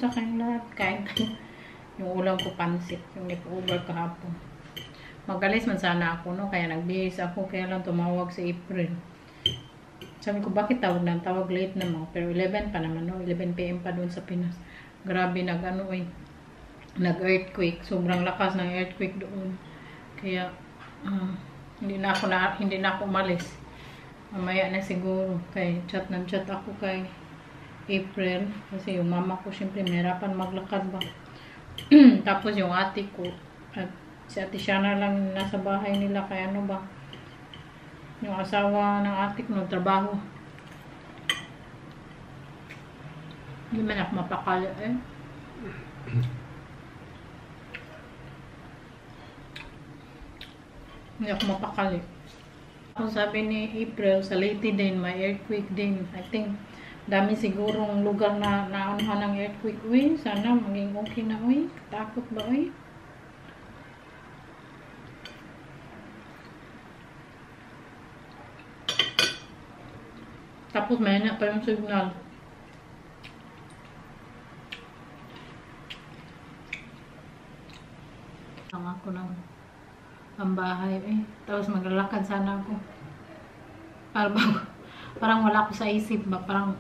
Kamusta kayong lahat? Kain kayo. Yung ulam ko pansit. Yung leftover kahapon. Magalis man sana ako, no? Kaya nagbihis ako. Kaya lang tumawag si April. Sabi ko, bakit tawag na? Tawag late naman. Pero 11 pa naman, no? 11 PM pa doon sa Pinas. Grabe, nag-earthquake. Sobrang lakas ng earthquake doon. Kaya, hindi na ako umalis. Mamaya na siguro. Kaya chat ako kay April. Kasi yung mama ko, syempre, mahirapan maglakad ba. Tapos yung ate ko, at si Ate Shana lang nasa bahay nila. Kaya ano ba, yung asawa ng ate ko nagtrabaho. Hindi man ako mapakali eh. Hindi ako mapakali. Kung sabi ni April, sa Leyte din, may earthquake din. I think, dami sigurong lugar na naunahan ng earthquake. Uy, sana maging okay na. Uy, takot ba uy? Tapos may na pa yung signal. Ang ako ng ang bahay eh. Tapos maglalakad sana ako. Parang wala ko sa isip ba. Parang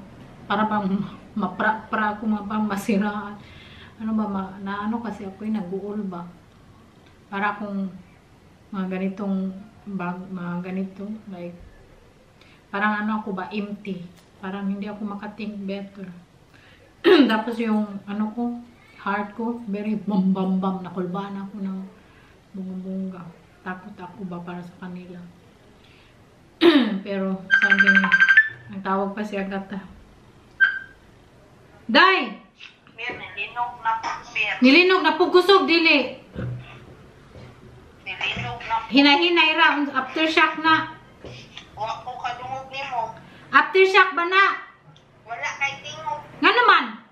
mapra-pra ako masiraan. Ano ba, ano kasi ako yung nag-uul ba. Para akong mga ganitong bag, mga ganito. Like, parang ano ako ba, empty. Parang hindi ako makathink better. Tapos yung ano ko, heart ko, very bam. Nakulbaan ako ng bunga-bunga. Takot ako ba para sa kanila. Pero sabi niya, ang tawag pa si Agata. Day! Nilinog na po, Mir. Nilinog na po, kusog, dili. Nilinog na po. Hinahinay ra, aftershock na. Huwag ko kadungog ni mo. Aftershock ba na? Wala kay tingog. Nga naman?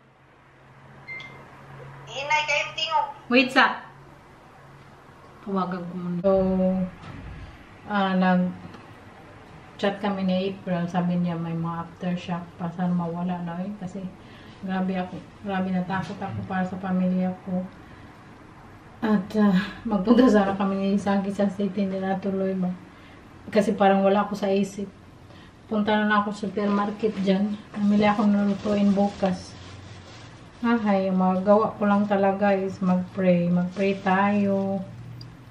Hinay kayo tingog. Wait sa. Tawagan ko muna. So, nag-chat kami ni April. Sabi niya may mga aftershock pa. Sana mawala na eh. Kasi grabe natakot ako para sa pamilya ko. At magpunta sana kami ni Sagi sa city. Hindi natuloy ba? Kasi parang wala ako sa isip. Punta na ako sa supermarket dyan. Namili ako ng lutuin bukas. Magawa ko lang talaga is mag-pray. Mag-pray tayo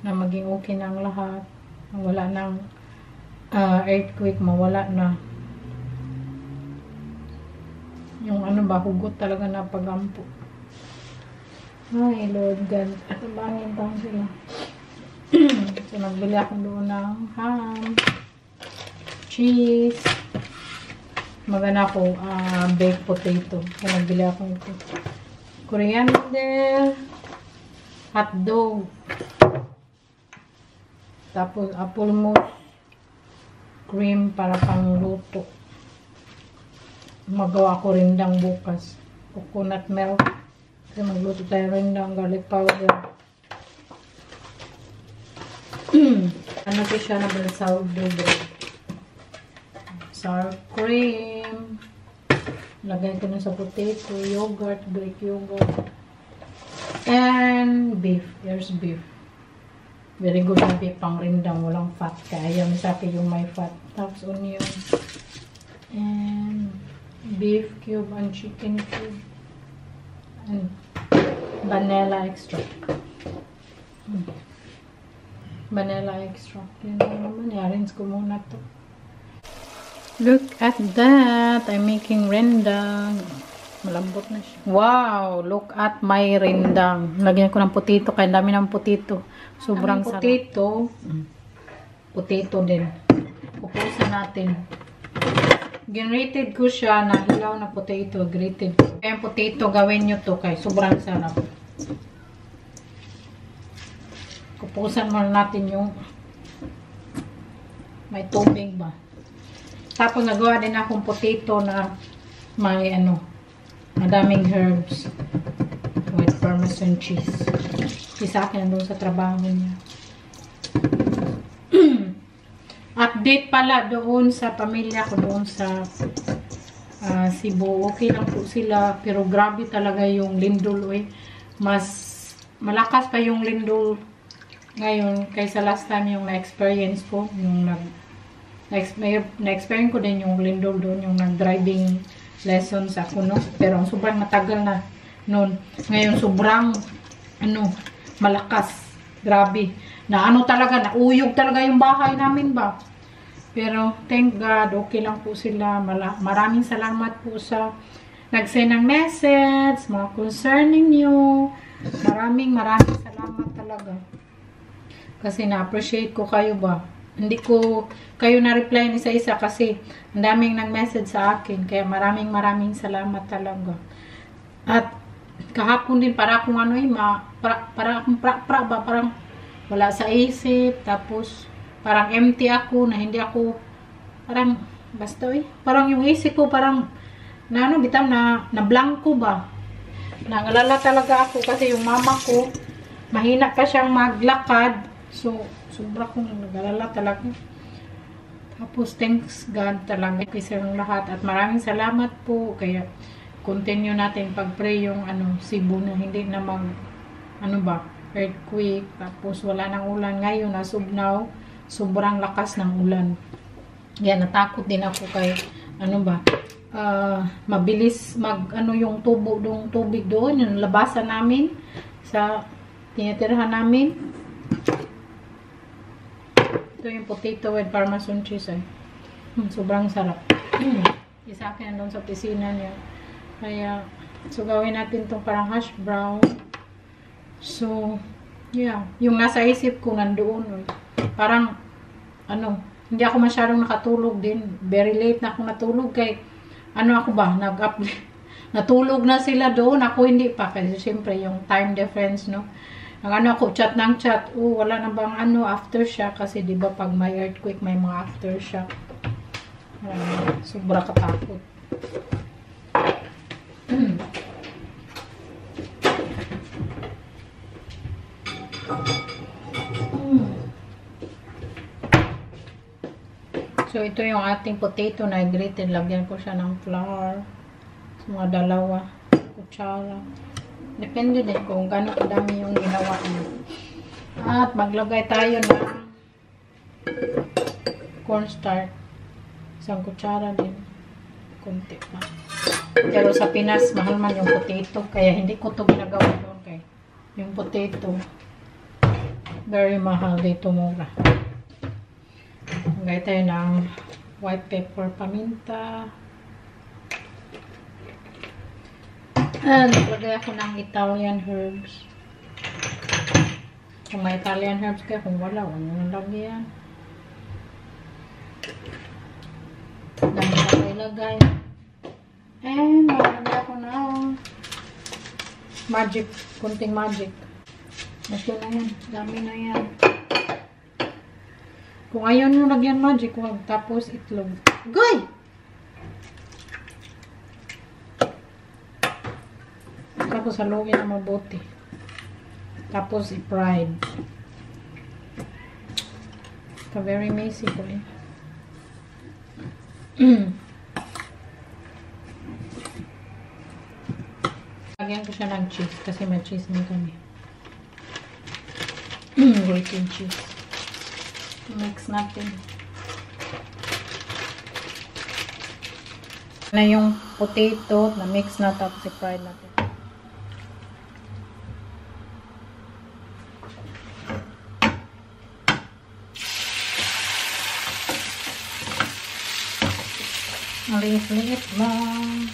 na maging okay ng lahat. Wala ng earthquake, mawala na. Yung ano ba, hugot talaga na pagampo. Ay, Lord God. Bangin tayo sila. So, nagbili ako doon ng ham, cheese, magana ako, baked potato. So, nagbili ako ito. Coriander, hotdog, tapos apple mousse, cream para pang luto. Magawa ko rindang bukas. Coconut milk. Kasi magluto tayo rindang, garlic powder. Ano ko siya na sourdough bread. Sour cream. Lagay ko na sa potato, yogurt, Greek yogurt. And beef. Here's beef. Very good na beef pang rindang. Walang fat. Kaya may sabi yung may fat. Tapos onion. And beef cube and chicken cube. And vanilla extract. Vanilla extract. Yan naman. I-rinse ko muna to. Look at that. I'm making rendang. Malambot na siya. Wow! Look at my rendang. Lagyan ko ng potato. Kaya dami ng potato. Sobrang sarap. Potato din. Pupusan natin. Grated ko siya na hilaw na potato. Grated ko. Kaya yung potato gawin nyo to. Kaya sobrang sarap. Pupusan muna natin yung may tubig ba. Tapos nagawa din akong potato na may madaming herbs with parmesan cheese. Isa akin doon sa trabaho niya. Update pala doon sa pamilya ko doon sa Cebu, okay lang po sila. Pero grabe talaga yung lindol, eh. Mas malakas pa yung lindol ngayon kaysa last time yung na-experience ko. Yung na-experience ko din yung lindol doon, yung nag-driving lessons ako, no? Pero sobrang matagal na noon. Ngayon, sobrang, malakas. Grabe. Na talaga, nauyog talaga yung bahay namin ba? Pero, thank God, okay lang po sila. Maraming salamat po sa nag-send ng message, mga concerning nyo. Maraming salamat talaga. Kasi na-appreciate ko kayo ba? Hindi ko kayo na-reply ni isa-isa kasi ang daming nag-message sa akin. Kaya maraming salamat talaga. At kahapon din para akong parang wala sa isip. Tapos parang empty ako na hindi ako parang basta parang yung isip ko parang bitam na blanco ba. Nangalala talaga ako kasi yung mama ko mahina pa siyang maglakad. So sobra kong nag-alala talaga. Tapos, thanks God talaga. Peace ng lahat. At maraming salamat po. Kaya, continue natin pag-pray yung Cebu na hindi na earthquake. Tapos, wala nang ulan. Ngayon, nasubnaw. Sobrang lakas ng ulan. Yan, natakot din ako kay, mabilis yung tubig doon. Yung labasan namin sa tinitirhan namin. Ito yung potato with parmesan cheese. Sobrang sarap. Isa akin doon sa pisina niya. Kaya, so gawin natin itong parang hash brown. So, yeah. Yung nasa isip ko nandoon. Parang, hindi ako masyadong nakatulog din. Very late na ako natulog. Kay, ako ba? Natulog na sila doon. Ako hindi pa. Kasi siyempre, yung time difference, no? Ang ako, chat ng chat. Wala na bang aftershock? Kasi di ba pag may earthquake, may mga aftershock. Sobra katakot. So, ito yung ating potato na grated. Lagyan ko siya ng flour. So, mga 2 kutsara. Depende din kung gano'ng kadami yung ginawa niyo. At maglagay tayo ng cornstarch. 1 kutsara din. Kunti pa. Pero sa Pinas, mahal man yung potato. Kaya hindi ko ito ginagawa doon. Kaya yung potato, very mahal dito, mura. Maglagay tayo ng white pepper, paminta. Naglagay ako ng Italian herbs. Kung may Italian herbs kayo, kung wala, huwag nyo nalagyan. Dami na ko ilagay. And, maglagay ako ng magic. Kunting magic. Ito na yan. Dami na yan. Kung ayaw nyo lagyan magic, huwag. Tapos itlog. Goy! Tapos haluin na mabuti. Tapos i-fried. Ito very messy po eh. Lagyan ko siya ng cheese kasi may cheese na kami. Grated cheese. Mix natin. Na yung potato na mix na tapos i-fried natin. Liit-liit lang.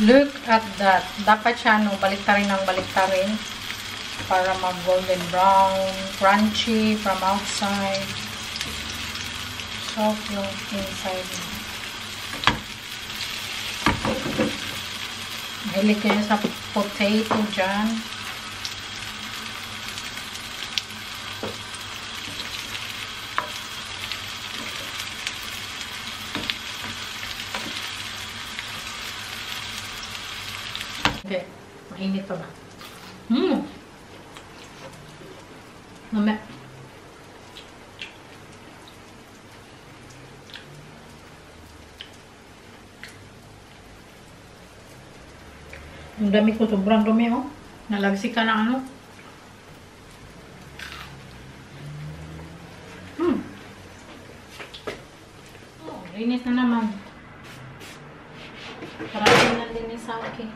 Look at that. Dapat siya, no, baliktarin ng baliktarin para mag-golden brown, crunchy from outside. Soft yung inside. Mahilig kayo sa potato dyan. Okay, mainit pa ba? Mamaya. Ang dami ko, sobrang dumi, oh. Nalagsi ka na ano. Oh, linis na naman. Marami na linis sa akin.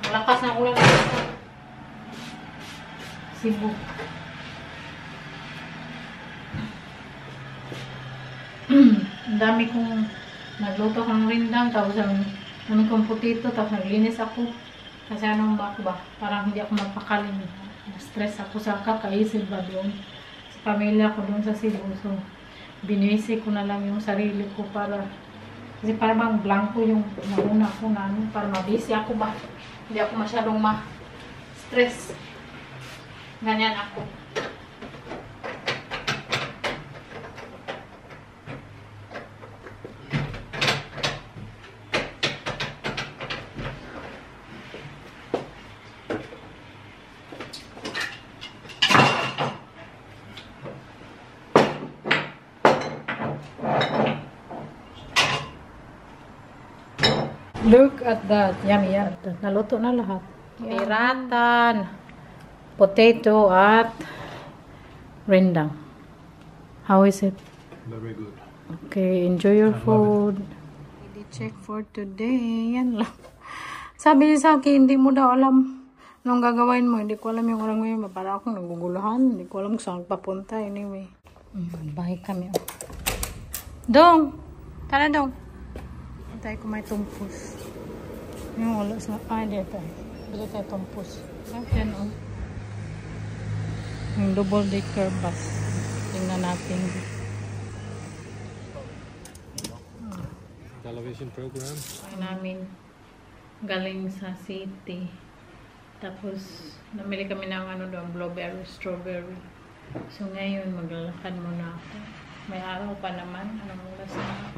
Malakas na ulan sa Cebu. Ang dami kong nagluto kong rindang, tapos anong kong potato, tapos naglinis ako. Kasi anong ba ako ba? Parang hindi ako mapakalim. Na-stress ako sa kakaisip ba doon. Sa pamilya ko doon sa Cebu. So, binisi ko na lang yung sarili ko para, kasi parang bang blanco yung nauna ko na ano, para mabisi ako ba. Hindi ako masyadong ma-stress. Ganyan ako. Look at that. Yummy, yan. Naluto na lahat. Piratan, potato, at rendang. How is it? Very good. Okay, enjoy your food. Ready check for today. Yan lang. Sabi niya sa akin, hindi mo daw alam anong gagawin mo. Hindi ko alam yung orang ngayon. Para akong naguguluhan. Hindi ko alam kung saan papunta. Anyway. Bahay kami. Oh. Dong! Tara, Dong. Tayo ko may tumpos. Yung wala sa... Ah, dito. Dito tayo tumpos. Yan, oh. Yung double decker bus. Tingnan natin. Television program. Ay namin galing sa city. Tapos, namili kami ng ano doon, blueberry, strawberry. So, ngayon, maglalakad muna ako. May araw pa naman. Anong oras na?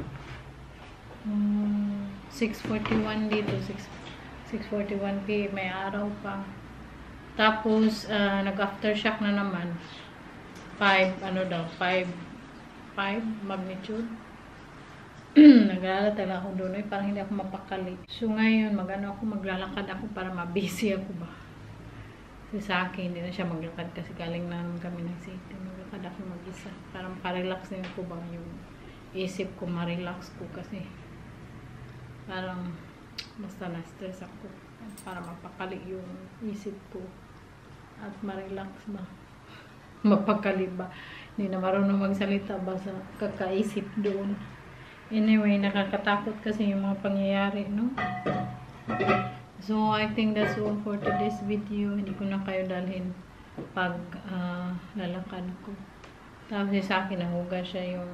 6:41 dito, 6:41 p.m. May araw pa. Tapos nag-aftershock na naman. 5 magnitude. Naglalakad ako doon, parang hindi ako mapakali. So ngayon, maglalakad ako para mabisi ako ba. Kasi sa akin, hindi na siya maglakad kasi galing na kami ng city. Maglakad ako mag-isa. Para makarelax din ko ba yung isip ko, ma-relax ko kasi parang basta na-stress ako para mapakali yung isip ko at ma-relax ba. Mapakali ba. Hindi na marunong magsalita ba sa kakaisip doon. Anyway, nakakatakot kasi yung mga pangyayari, no? So, I think that's all for today's video. Hindi ko na kayo dalhin pag lalakad ko. Tapos sa akin, nahugas siya yung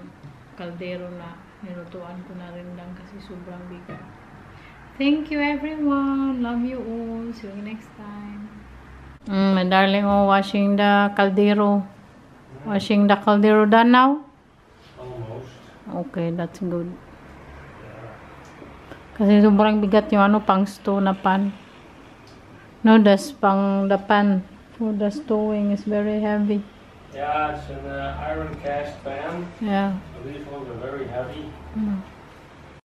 kaldero na nilutuan ko na rin lang kasi sobrang bigat. Thank you everyone. Love you all. See you next time. My darling, washing the caldero. Washing the caldero done now? Almost. Okay, that's good. Kasi sobrang bigat yung pang stew na pan. No, that's pang the pan for the stewing is very heavy. Yeah, it's an iron cast pan. Yeah. These ones are very heavy. Mm.